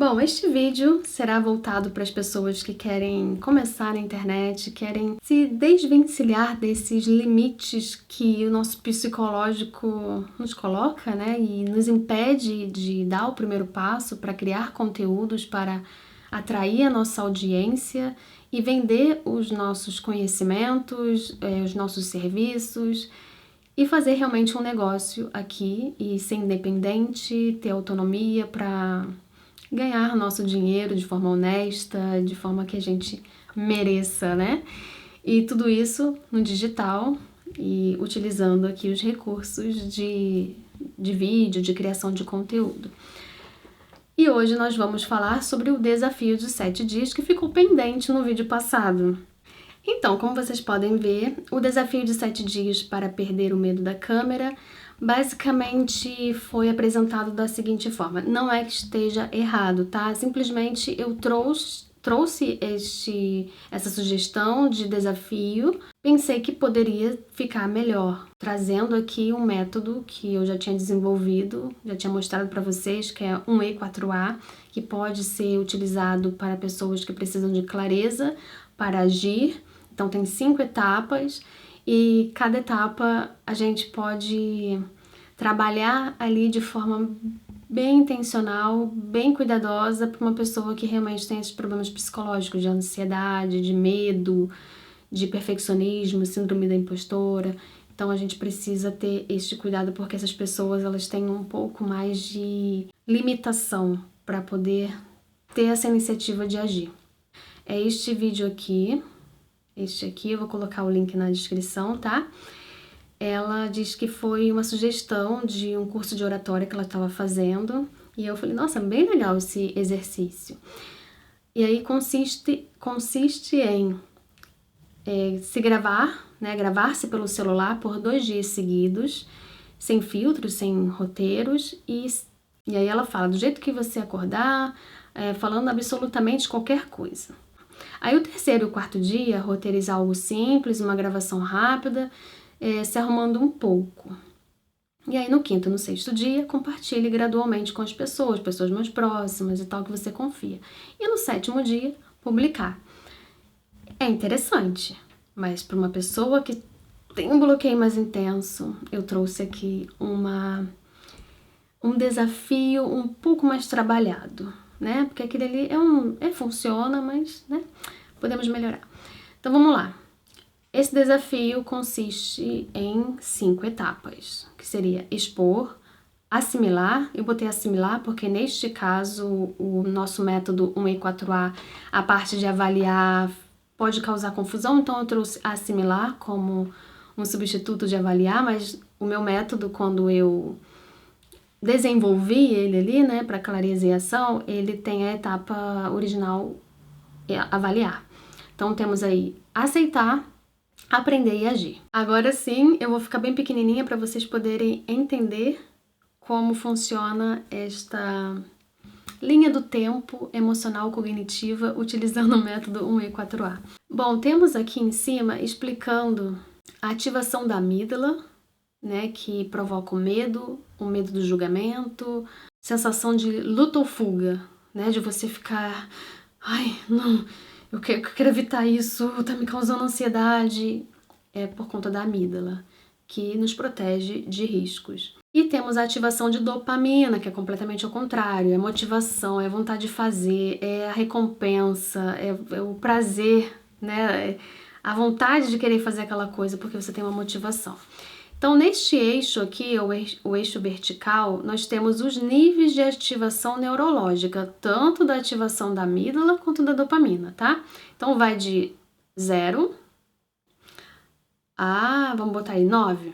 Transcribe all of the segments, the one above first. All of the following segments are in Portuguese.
Bom, este vídeo será voltado para as pessoas que querem começar na internet, querem se desvencilhar desses limites que o nosso psicológico nos coloca, né? E nos impede de dar o primeiro passo para criar conteúdos, para atrair a nossa audiência e vender os nossos conhecimentos, os nossos serviços e fazer realmente um negócio aqui e ser independente, ter autonomia para ganhar nosso dinheiro de forma honesta, de forma que a gente mereça, né? E tudo isso no digital e utilizando aqui os recursos de vídeo, de criação de conteúdo. E hoje nós vamos falar sobre o desafio de 7 dias que ficou pendente no vídeo passado. Então, como vocês podem ver, o desafio de 7 dias para perder o medo da câmera basicamente foi apresentado da seguinte forma. Não é que esteja errado, tá? Simplesmente eu trouxe essa sugestão de desafio, pensei que poderia ficar melhor, trazendo aqui um método que eu já tinha desenvolvido, já tinha mostrado para vocês, que é um E4A, que pode ser utilizado para pessoas que precisam de clareza para agir. Então tem 5 etapas e cada etapa a gente pode trabalhar ali de forma bem intencional, bem cuidadosa para uma pessoa que realmente tem esses problemas psicológicos de ansiedade, de medo, de perfeccionismo, síndrome da impostora. Então a gente precisa ter este cuidado porque essas pessoas elas têm um pouco mais de limitação para poder ter essa iniciativa de agir. É este vídeo aqui. Este aqui, eu vou colocar o link na descrição, tá? Ela diz que foi uma sugestão de um curso de oratória que ela estava fazendo. E eu falei, nossa, bem legal esse exercício. E aí consiste em se gravar, né? Gravar-se pelo celular por 2 dias seguidos, sem filtros, sem roteiros. E aí ela fala, do jeito que você acordar, falando absolutamente qualquer coisa. Aí o 3º e o 4º dia, roteirizar algo simples, uma gravação rápida, se arrumando um pouco. E aí no 5º e no 6º dia, compartilhe gradualmente com as pessoas mais próximas e tal, que você confia. E no 7º dia, publicar. É interessante, mas para uma pessoa que tem um bloqueio mais intenso, eu trouxe aqui um desafio um pouco mais trabalhado, né? Porque aquele ali funciona, mas, né? Podemos melhorar. Então, vamos lá. Esse desafio consiste em 5 etapas, que seria expor, assimilar. Eu botei assimilar porque, neste caso, o nosso método 1E4A, a parte de avaliar pode causar confusão, então eu trouxe assimilar como um substituto de avaliar, mas o meu método, quando eu desenvolvi ele ali, né, para clareza e ação, ele tem a etapa original, avaliar. Então temos aí aceitar, aprender e agir. Agora sim, eu vou ficar bem pequenininha para vocês poderem entender como funciona esta linha do tempo emocional cognitiva utilizando o método 1E4A. Bom, temos aqui em cima explicando a ativação da amígdala, né, que provoca o medo do julgamento, sensação de luta ou fuga, né, de você ficar, ai, não, eu quero evitar isso, tá me causando ansiedade, é por conta da amígdala, que nos protege de riscos. E temos a ativação de dopamina, que é completamente ao contrário, é motivação, é vontade de fazer, é a recompensa, é o prazer, né, a vontade de querer fazer aquela coisa porque você tem uma motivação. Então, neste eixo aqui, o eixo vertical, nós temos os níveis de ativação neurológica, tanto da ativação da amígdala quanto da dopamina, tá? Então, vai de 0 a, vamos botar aí, 9.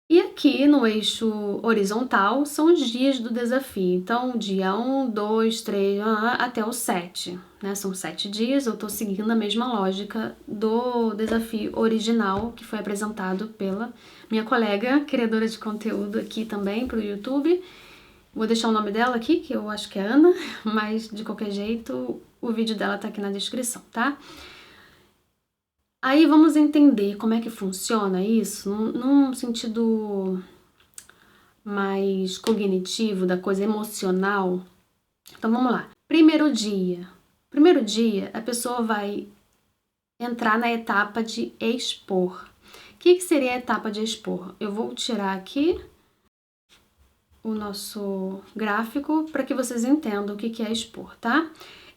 E aqui, no eixo horizontal, são os dias do desafio. Então, dia 1, 2, 3, até o 7, né? São 7 dias, eu tô seguindo a mesma lógica do desafio original que foi apresentado pela minha colega, criadora de conteúdo aqui também pro YouTube. Vou deixar o nome dela aqui, que eu acho que é Ana, mas de qualquer jeito, o vídeo dela tá aqui na descrição, tá? Aí vamos entender como é que funciona isso num sentido mais cognitivo, da coisa emocional. Então vamos lá. Primeiro dia. Primeiro dia, a pessoa vai entrar na etapa de expor. O que seria a etapa de expor? Eu vou tirar aqui o nosso gráfico para que vocês entendam o que é expor, tá?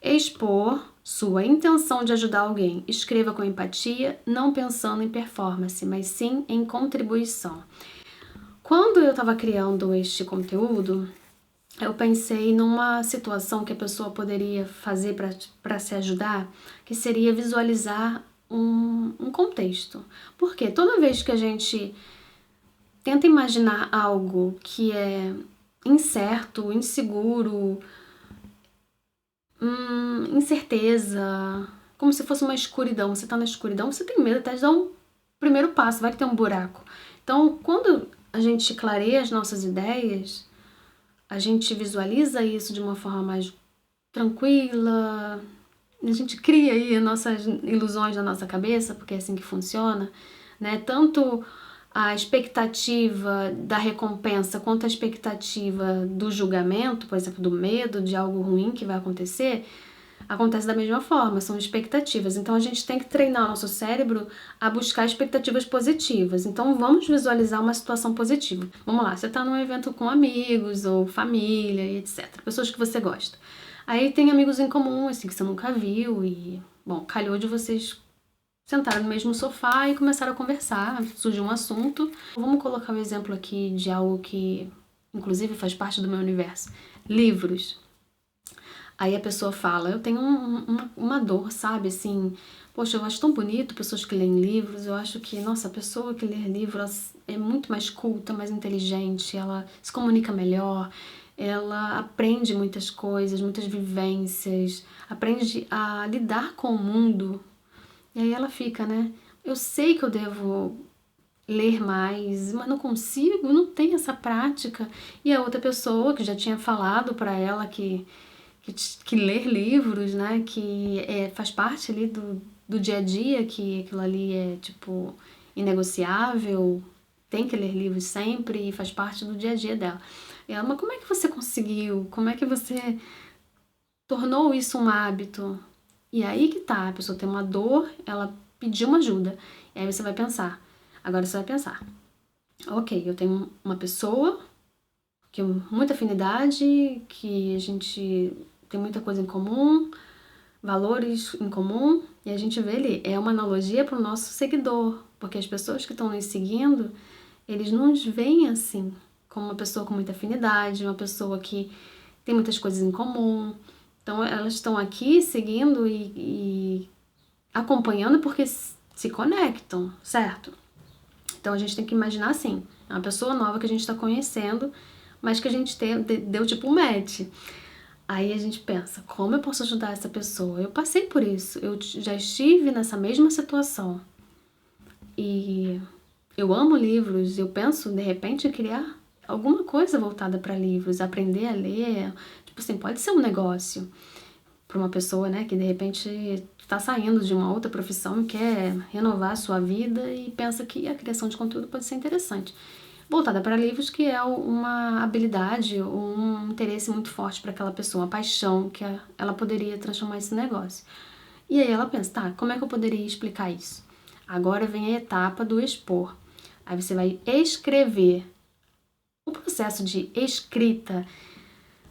Expor sua intenção de ajudar alguém. Escreva com empatia, não pensando em performance, mas sim em contribuição. Quando eu estava criando este conteúdo, eu pensei numa situação que a pessoa poderia fazer para se ajudar, que seria visualizar um contexto. Porque toda vez que a gente tenta imaginar algo que é incerto, inseguro, incerteza, como se fosse uma escuridão. Você tá na escuridão, você tem medo até de dar um primeiro passo, vai que tem um buraco. Então, quando a gente clareia as nossas ideias, a gente visualiza isso de uma forma mais tranquila, a gente cria aí as nossas ilusões na nossa cabeça, porque é assim que funciona, né? Tanto a expectativa da recompensa quanto a expectativa do julgamento, por exemplo, do medo de algo ruim que vai acontecer, acontece da mesma forma, são expectativas. Então a gente tem que treinar o nosso cérebro a buscar expectativas positivas. Então vamos visualizar uma situação positiva. Vamos lá, você está num evento com amigos ou família e etc. Pessoas que você gosta. Aí tem amigos em comum, assim, que você nunca viu e, bom, calhou de vocês sentarem no mesmo sofá e começaram a conversar, surgiu um assunto. Vamos colocar um exemplo aqui de algo que, inclusive, faz parte do meu universo. Livros. Aí a pessoa fala, eu tenho uma dor, sabe, assim, poxa, eu acho tão bonito pessoas que leem livros, eu acho que, nossa, a pessoa que lê livros é muito mais culta, mais inteligente, ela se comunica melhor, ela aprende muitas coisas, muitas vivências, aprende a lidar com o mundo. E aí ela fica, né, eu sei que eu devo ler mais, mas não consigo, não tenho essa prática. E a outra pessoa que já tinha falado para ela que ler livros, né, que faz parte ali do dia a dia, que aquilo ali é, tipo, inegociável, tem que ler livros sempre e faz parte do dia a dia dela. E ela, mas como é que você conseguiu? Como é que você tornou isso um hábito? E aí que tá, a pessoa tem uma dor, ela pediu uma ajuda. E aí você vai pensar, agora você vai pensar, ok, eu tenho uma pessoa que muita afinidade, que a gente tem muita coisa em comum, valores em comum, e a gente vê ali, é uma analogia para o nosso seguidor, porque as pessoas que estão nos seguindo, eles não nos veem assim, como uma pessoa com muita afinidade, uma pessoa que tem muitas coisas em comum. Então elas estão aqui seguindo e acompanhando porque se conectam, certo? Então a gente tem que imaginar assim, é uma pessoa nova que a gente está conhecendo, mas que a gente deu tipo um match. Aí a gente pensa, como eu posso ajudar essa pessoa? Eu passei por isso, eu já estive nessa mesma situação. E eu amo livros, eu penso de repente em criar alguma coisa voltada para livros, aprender a ler. Tipo assim, pode ser um negócio para uma pessoa, né, que de repente está saindo de uma outra profissão e quer renovar a sua vida e pensa que a criação de conteúdo pode ser interessante. Voltada para livros, que é uma habilidade, um interesse muito forte para aquela pessoa, uma paixão que ela poderia transformar esse negócio. E aí ela pensa, tá, como é que eu poderia explicar isso? Agora vem a etapa do expor. Aí você vai escrever. O processo de escrita,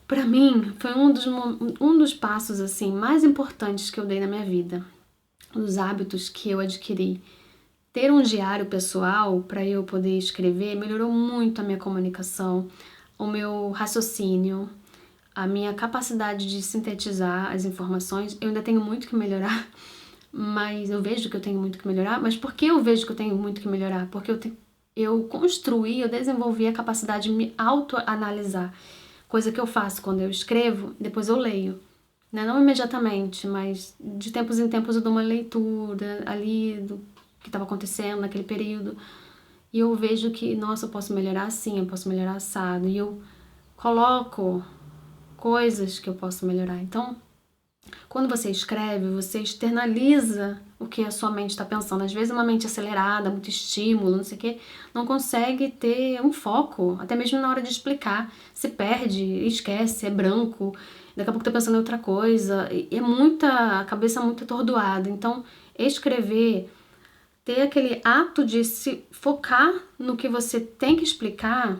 para mim, foi um dos passos assim mais importantes que eu dei na minha vida. Os hábitos que eu adquiri. Ter um diário pessoal para eu poder escrever melhorou muito a minha comunicação, o meu raciocínio, a minha capacidade de sintetizar as informações. Eu ainda tenho muito que melhorar, mas eu vejo que eu tenho muito que melhorar. Mas por que eu vejo que eu tenho muito que melhorar? Porque eu construí, eu desenvolvi a capacidade de me autoanalisar. Coisa que eu faço quando eu escrevo, depois eu leio. Né? Não imediatamente, mas de tempos em tempos eu dou uma leitura ali do que estava acontecendo naquele período. E eu vejo que, nossa, eu posso melhorar assim, eu posso melhorar assado. E eu coloco coisas que eu posso melhorar. Então, Quando você escreve, você externaliza o que a sua mente está pensando. Às vezes uma mente acelerada, muito estímulo, não sei o quê, não consegue ter um foco, até mesmo na hora de explicar. Se perde, esquece, é branco, daqui a pouco tá pensando em outra coisa. E é a cabeça muito atordoada. Então, escrever, ter aquele ato de se focar no que você tem que explicar,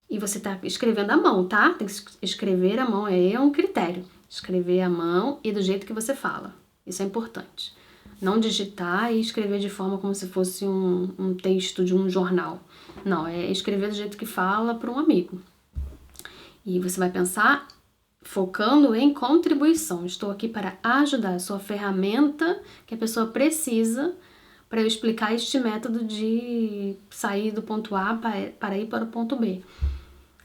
e você tá escrevendo à mão, tá? Tem que escrever à mão, é um critério. Escrever à mão e do jeito que você fala. Isso é importante. Não digitar e escrever de forma como se fosse um texto de um jornal. Não, é escrever do jeito que fala para um amigo. E você vai pensar focando em contribuição. Estou aqui para ajudar. Sou a ferramenta que a pessoa precisa para eu explicar este método de sair do ponto A para ir para o ponto B.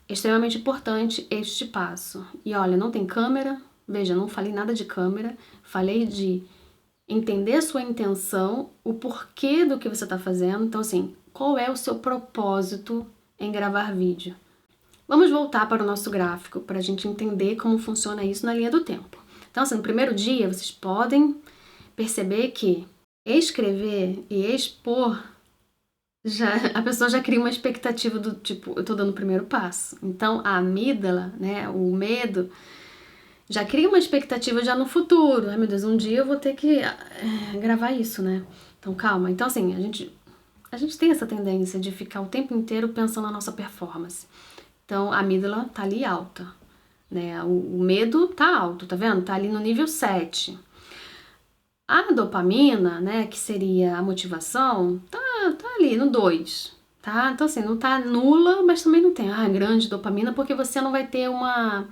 É extremamente importante este passo. E olha, não tem câmera. Veja, não falei nada de câmera. Falei de entender a sua intenção, o porquê do que você está fazendo. Então, assim, qual é o seu propósito em gravar vídeo? Vamos voltar para o nosso gráfico para a gente entender como funciona isso na linha do tempo. Então, assim, no primeiro dia, vocês podem perceber que escrever e expor, a pessoa já cria uma expectativa do tipo, eu tô dando o primeiro passo. Então, a amígdala, né, o medo, já cria uma expectativa já no futuro. Ai, meu Deus, um dia eu vou ter que gravar isso, né? Então, calma. Então, assim, a gente tem essa tendência de ficar o tempo inteiro pensando na nossa performance. Então, a amígdala tá ali alta, né? O medo tá alto, tá vendo? Tá ali no nível 7. A dopamina, né, que seria a motivação, tá ali no 2, tá? Então, assim, não tá nula, mas também não tem grande dopamina, porque você não vai ter uma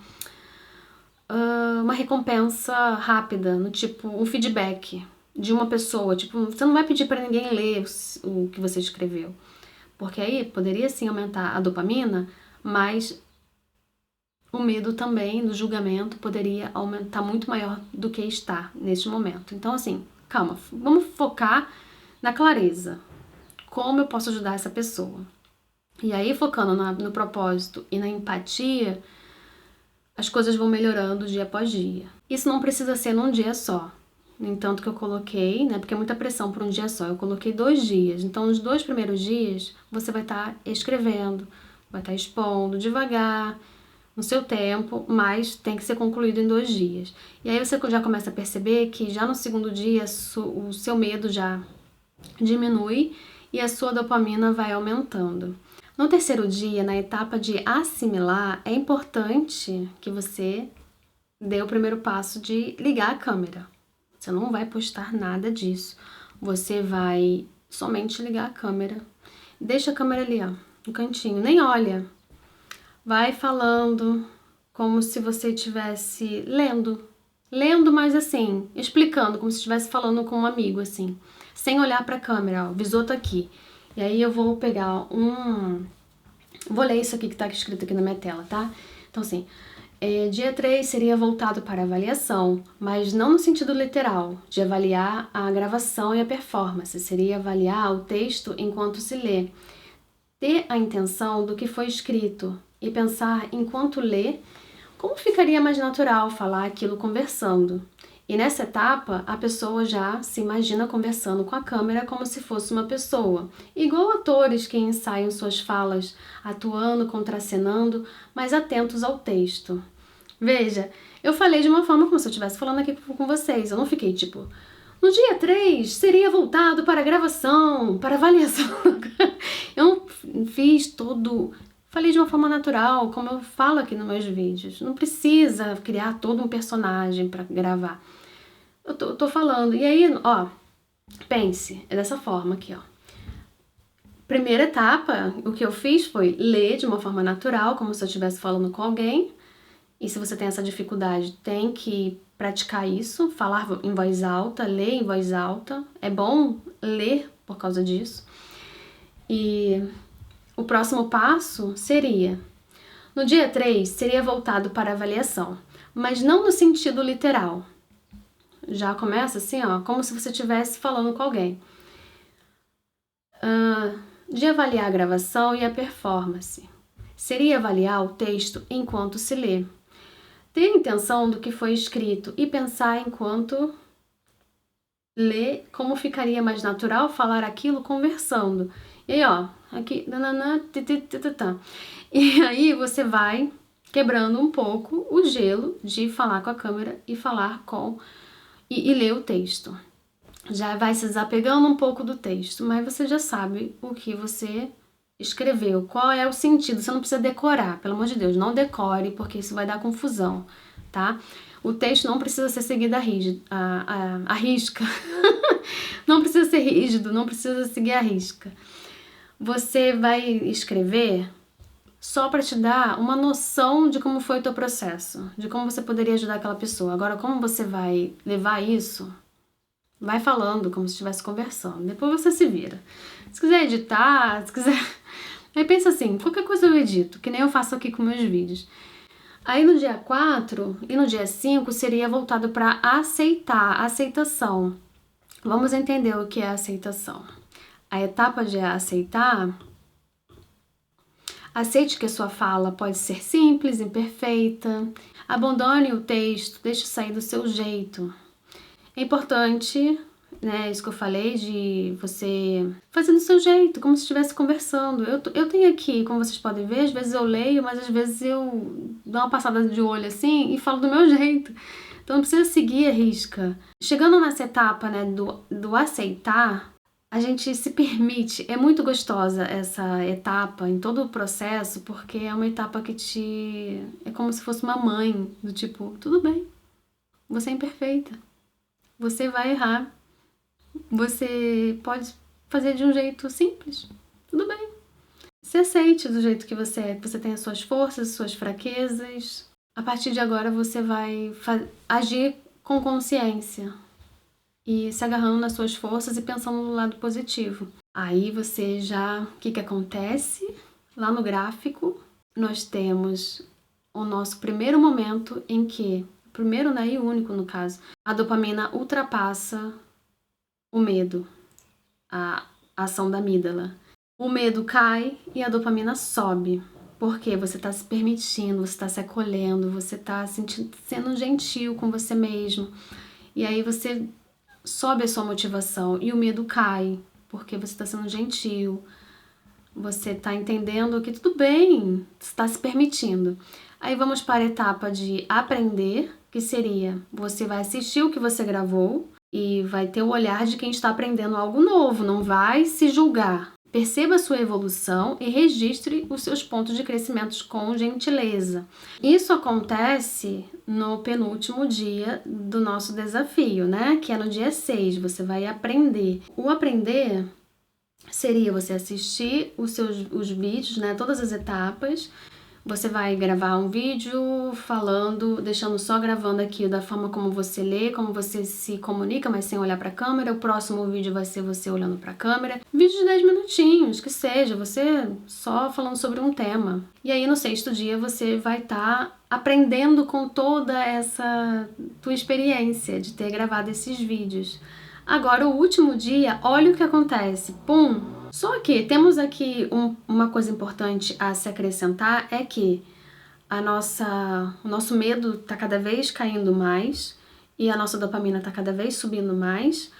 recompensa rápida, no tipo, um feedback de uma pessoa. Tipo, você não vai pedir para ninguém ler o que você escreveu. Porque aí poderia sim aumentar a dopamina, mas o medo também do julgamento poderia aumentar muito maior do que está neste momento. Então, assim, calma, vamos focar na clareza. Como eu posso ajudar essa pessoa? E aí, focando no propósito e na empatia, as coisas vão melhorando dia após dia. Isso não precisa ser num dia só. No entanto que eu coloquei, né, porque é muita pressão por um dia só, eu coloquei 2 dias. Então, nos 2 primeiros dias, você vai estar escrevendo, vai estar expondo devagar, no seu tempo, mas tem que ser concluído em 2 dias. E aí você já começa a perceber que já no segundo dia o seu medo já diminui e a sua dopamina vai aumentando. No terceiro dia, na etapa de assimilar, é importante que você dê o primeiro passo de ligar a câmera. Você não vai postar nada disso. Você vai somente ligar a câmera. Deixa a câmera ali, ó, no cantinho, nem olha. Vai falando como se você estivesse lendo, mas assim, explicando, como se estivesse falando com um amigo, assim, sem olhar para a câmera, ó, o visor tá aqui. E aí eu vou pegar vou ler isso aqui que tá escrito aqui na minha tela, tá? Então, assim, dia 3 seria voltado para avaliação, mas não no sentido literal, de avaliar a gravação e a performance, seria avaliar o texto enquanto se lê. Ter a intenção do que foi escrito e pensar enquanto lê como ficaria mais natural falar aquilo conversando. E nessa etapa, a pessoa já se imagina conversando com a câmera como se fosse uma pessoa, igual atores que ensaiam suas falas, atuando, contracenando, mas atentos ao texto. Veja, eu falei de uma forma como se eu estivesse falando aqui com vocês, eu não fiquei tipo... No dia 3, seria voltado para gravação, para avaliação. Eu não fiz todo... Falei de uma forma natural, como eu falo aqui nos meus vídeos. Não precisa criar todo um personagem para gravar. Eu tô falando. E aí, ó, pense, é dessa forma aqui, ó. Primeira etapa, o que eu fiz foi ler de uma forma natural, como se eu estivesse falando com alguém. E se você tem essa dificuldade, tem que praticar isso, falar em voz alta, ler em voz alta. É bom ler por causa disso. E o próximo passo seria, no dia 3, seria voltado para avaliação, mas não no sentido literal. Já começa assim, ó, como se você estivesse falando com alguém. De avaliar a gravação e a performance. Seria avaliar o texto enquanto se lê. ter a intenção do que foi escrito e pensar enquanto lê como ficaria mais natural falar aquilo conversando. E aí, ó, aqui, nananã, titititã. E aí você vai quebrando um pouco o gelo de falar com a câmera e falar com e ler o texto. Já vai se desapegando um pouco do texto, mas você já sabe o que você escreveu, qual é o sentido. Você não precisa decorar, pelo amor de Deus, não decore, porque isso vai dar confusão, tá? O texto não precisa ser seguido à risca. Não precisa ser rígido, não precisa seguir à risca. Você vai escrever só para te dar uma noção de como foi o teu processo, de como você poderia ajudar aquela pessoa. Agora, como você vai levar isso, vai falando como se estivesse conversando. Depois você se vira. Se quiser editar, se quiser... Aí pensa assim, qualquer coisa eu edito, que nem eu faço aqui com meus vídeos. Aí no dia 4 e no dia 5 seria voltado para aceitação. Vamos entender o que é aceitação. A etapa de aceitar, aceite que a sua fala pode ser simples, imperfeita, abandone o texto, deixe sair do seu jeito. É importante, né, isso que eu falei, de você fazer do seu jeito, como se estivesse conversando. Eu tenho aqui, como vocês podem ver, às vezes eu leio, mas às vezes eu dou uma passada de olho assim e falo do meu jeito. Então não precisa seguir a risca. Chegando nessa etapa, né, do aceitar, a gente se permite, é muito gostosa essa etapa em todo o processo, porque é uma etapa que é como se fosse uma mãe, do tipo, tudo bem, você é imperfeita, você vai errar, você pode fazer de um jeito simples, tudo bem. Se aceite do jeito que você é, que você tem as suas forças, as suas fraquezas. A partir de agora você vai agir com consciência e se agarrando nas suas forças e pensando no lado positivo. Aí você já... O que acontece? Lá no gráfico, nós temos o nosso primeiro momento em que, primeiro, né, e único no caso, a dopamina ultrapassa o medo, a ação da amígdala. O medo cai e a dopamina sobe. Porque você está se permitindo, você está se acolhendo, você está sendo gentil com você mesmo. E aí você sobe a sua motivação e o medo cai, porque você está sendo gentil, você está entendendo que tudo bem, você está se permitindo. Aí vamos para a etapa de aprender, que seria, você vai assistir o que você gravou e vai ter o olhar de quem está aprendendo algo novo, não vai se julgar. Perceba a sua evolução e registre os seus pontos de crescimento com gentileza. Isso acontece no penúltimo dia do nosso desafio, né? Que é no dia 6, você vai aprender. O aprender seria você assistir os vídeos, né? Todas as etapas. Você vai gravar um vídeo falando, deixando só gravando aqui da forma como você lê, como você se comunica, mas sem olhar para a câmera. O próximo vídeo vai ser você olhando para a câmera. Vídeo de 10 minutinhos, que seja, você só falando sobre um tema. E aí no 6º dia você vai estar aprendendo com toda essa tua experiência de ter gravado esses vídeos. Agora o último dia, olha o que acontece. Pum! Só que temos aqui uma coisa importante a se acrescentar, é que o nosso medo está cada vez caindo mais e a nossa dopamina está cada vez subindo mais.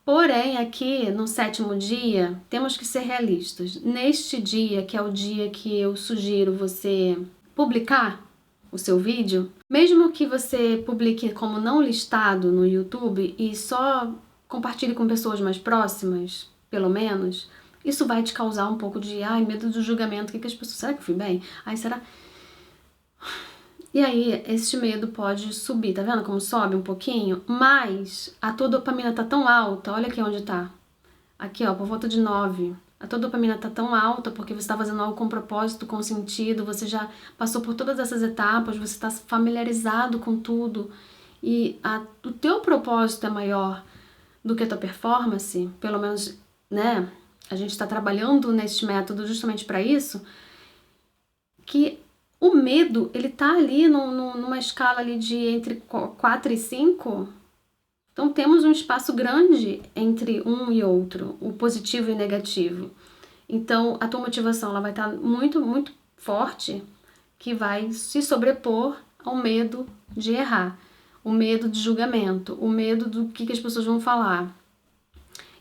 Porém, aqui no 7º dia, temos que ser realistas. Neste dia, que é o dia que eu sugiro você publicar o seu vídeo, mesmo que você publique como não listado no YouTube e só compartilhe com pessoas mais próximas, pelo menos... Isso vai te causar um pouco de, medo do julgamento, que as pessoas, será que eu fui bem? Será? E aí, este medo pode subir, tá vendo como sobe um pouquinho? Mas a tua dopamina tá tão alta, olha aqui onde tá. Aqui, ó, por volta de 9. A tua dopamina tá tão alta porque você tá fazendo algo com propósito, com sentido, você já passou por todas essas etapas, você tá familiarizado com tudo. E o teu propósito é maior do que a tua performance, pelo menos, né? A gente está trabalhando nesse método justamente para isso, que o medo, ele tá ali numa escala ali de entre 4 e 5, então temos um espaço grande entre um e outro, o positivo e o negativo. Então a tua motivação ela vai estar muito, muito forte, que vai se sobrepor ao medo de errar, o medo de julgamento, o medo do que as pessoas vão falar.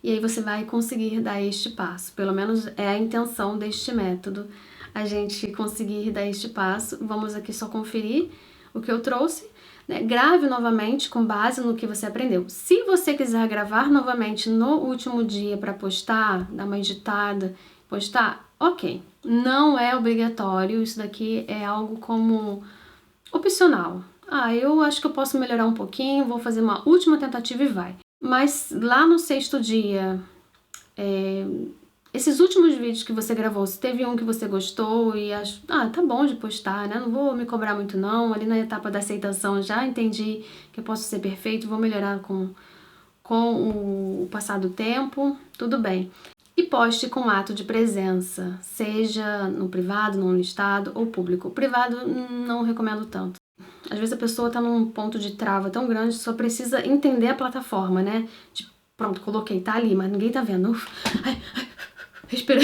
E aí você vai conseguir dar este passo. Pelo menos é a intenção deste método, a gente conseguir dar este passo. Vamos aqui só conferir o que eu trouxe. Né? Grave novamente com base no que você aprendeu. Se você quiser gravar novamente no último dia para postar, dar uma editada, postar, ok. Não é obrigatório, isso daqui é algo como opcional. Eu acho que eu posso melhorar um pouquinho, vou fazer uma última tentativa e vai. Mas lá no 6º dia, esses últimos vídeos que você gravou, se teve um que você gostou e acho, tá bom de postar, né? Não vou me cobrar muito não, ali na etapa da aceitação já entendi que eu posso ser perfeito, vou melhorar com o passar do tempo, tudo bem. E poste com ato de presença, seja no privado, no listado ou público. O privado não recomendo tanto. Às vezes a pessoa tá num ponto de trava tão grande, só precisa entender a plataforma, né? Tipo, pronto, coloquei, tá ali, mas ninguém tá vendo. Respira.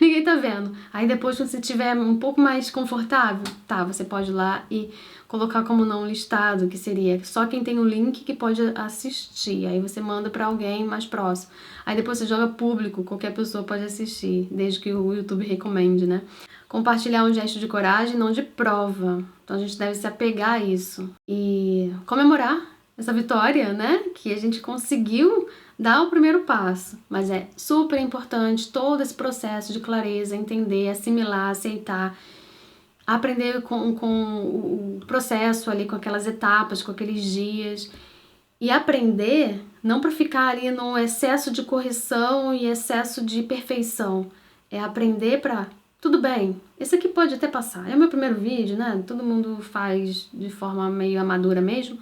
Ninguém tá vendo. Aí depois, quando você estiver um pouco mais confortável, você pode ir lá e colocar como não listado, que seria só quem tem o link que pode assistir. Aí você manda pra alguém mais próximo. Aí depois você joga público, qualquer pessoa pode assistir, desde que o YouTube recomende, né? Compartilhar um gesto de coragem, não de prova. Então a gente deve se apegar a isso. E comemorar essa vitória, né? Que a gente conseguiu dar o primeiro passo. Mas é super importante todo esse processo de clareza, entender, assimilar, aceitar, aprender com o processo ali, com aquelas etapas, com aqueles dias. E aprender não para ficar ali num excesso de correção e excesso de perfeição. É aprender para, tudo bem, esse aqui pode até passar. É o meu primeiro vídeo, né? Todo mundo faz de forma meio amadora mesmo.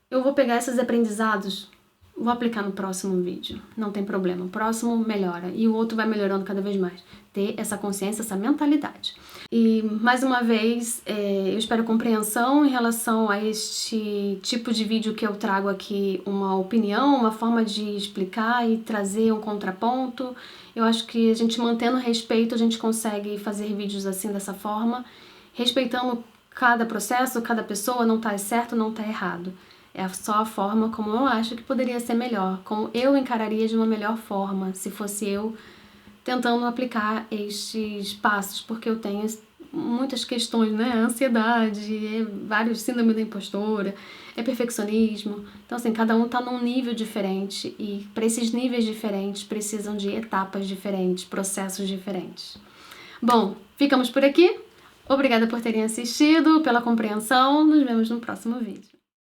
Eu vou pegar esses aprendizados, vou aplicar no próximo vídeo. Não tem problema. O próximo melhora e o outro vai melhorando cada vez mais. Ter essa consciência, essa mentalidade. E, mais uma vez, eu espero compreensão em relação a este tipo de vídeo que eu trago aqui, uma opinião, uma forma de explicar e trazer um contraponto. Eu acho que a gente mantendo respeito, a gente consegue fazer vídeos assim, dessa forma, respeitando cada processo, cada pessoa, não tá certo, não tá errado. É só a forma como eu acho que poderia ser melhor, como eu encararia de uma melhor forma, se fosse eu tentando aplicar estes passos, porque eu tenho muitas questões, né? Ansiedade, vários síndrome da impostora, perfeccionismo. Então, assim, cada um tá num nível diferente e para esses níveis diferentes precisam de etapas diferentes, processos diferentes. Bom, ficamos por aqui. Obrigada por terem assistido, pela compreensão. Nos vemos no próximo vídeo.